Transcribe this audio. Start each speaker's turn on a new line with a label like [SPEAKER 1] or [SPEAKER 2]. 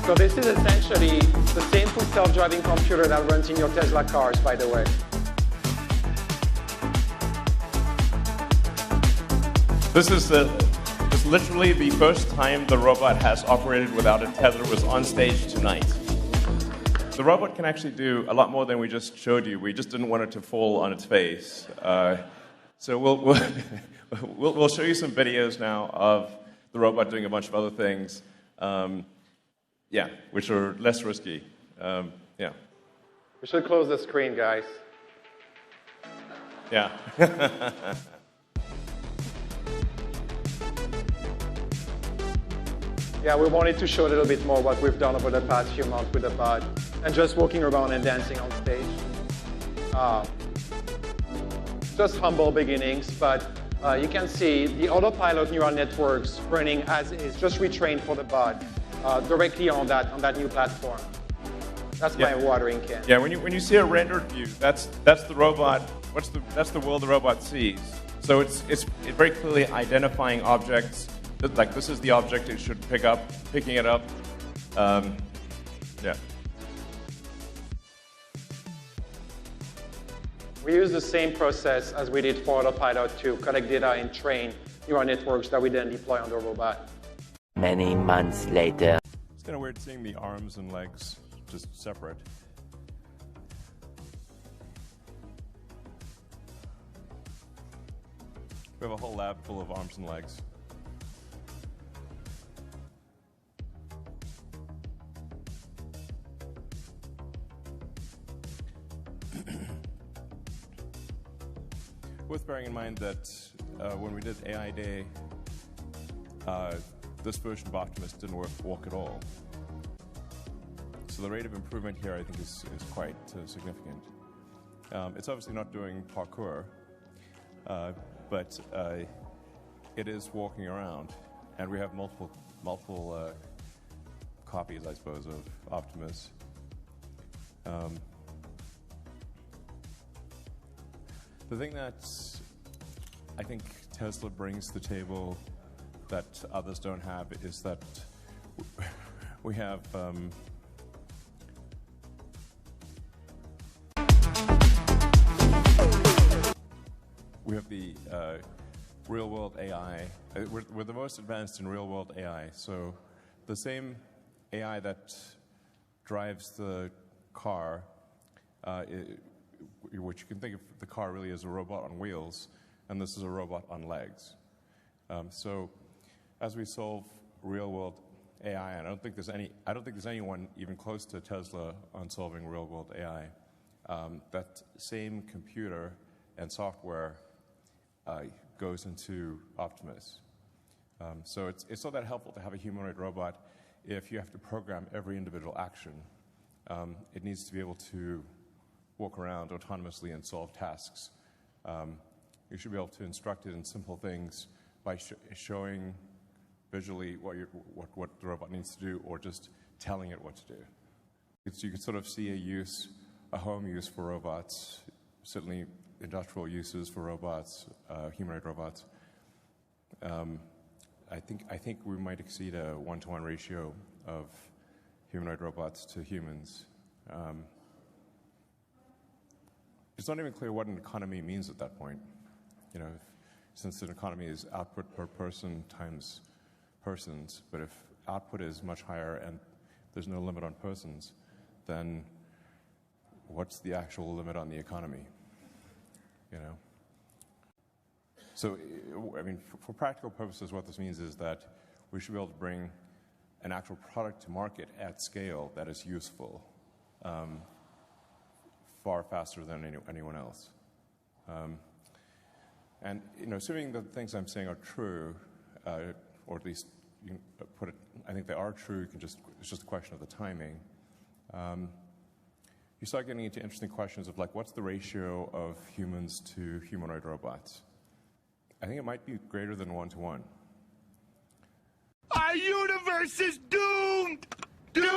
[SPEAKER 1] So this is essentially the same full self-driving computer that runs in your Tesla cars, by the way.
[SPEAKER 2] This is literally the first time the robot has operated without a tether. It was on stage tonight. The robot can actually do a lot more than we just showed you. We just didn't want it to fall on its face. So we'll show you some videos now of the robot doing a bunch of other things, which are less risky. Yeah.
[SPEAKER 1] We should close the screen, guys.
[SPEAKER 2] Yeah.
[SPEAKER 1] Yeah, we wanted to show a little bit more what we've done over the past few months with the bot, and just walking around and dancing on stage. Just humble beginnings, but you can see the autopilot neural networks running as is, just retrained for the bot directly on that new platform. That's my watering can.
[SPEAKER 2] Yeah, when you see a rendered view, that's the robot. That's the world the robot sees. So it's very clearly identifying objects. Like this is the object it should picking it up. Yeah.
[SPEAKER 1] We use the same process as we did for autopilot to collect data and train neural networks that we then deploy on the robot.
[SPEAKER 3] Many months later.
[SPEAKER 2] It's kind of weird seeing the arms and legs just separate. We have a whole lab full of arms and legs. Worth bearing in mind that when we did AI Day, this version of Optimus didn't walk at all. So the rate of improvement here, I think, is quite significant. It's obviously not doing parkour, but it is walking around, and we have multiple copies, I suppose, of Optimus. The thing that I think Tesla brings to the table that others don't have is that we have the real-world AI. We're the most advanced in real-world AI. So the same AI that drives the car, which you can think of the car really as a robot on wheels, and this is a robot on legs. So as we solve real-world AI, and I don't think there's anyone even close to Tesla on solving real-world AI. That same computer and software goes into Optimus. So it's not that helpful to have a humanoid robot if you have to program every individual action. It needs to be able to walk around autonomously and solve tasks. You should be able to instruct it in simple things by showing visually what the robot needs to do, or just telling it what to do. You can sort of see a home use for robots, certainly industrial uses for robots, humanoid robots. I think we might exceed a 1-to-1 ratio of humanoid robots to humans. It's not even clear what an economy means at that point. You know, since an economy is output per person times persons, but if output is much higher and there's no limit on persons, then what's the actual limit on the economy? You know? So, I mean, for practical purposes, what this means is that we should be able to bring an actual product to market at scale that is useful far faster than anyone else. And, you know, assuming that the things I'm saying are true, or at least you can put it, I think they are true, it's just a question of the timing. You start getting into interesting questions of, like, what's the ratio of humans to humanoid robots? I think it might be greater than 1-to-1.
[SPEAKER 4] Our universe is doomed! Doomed!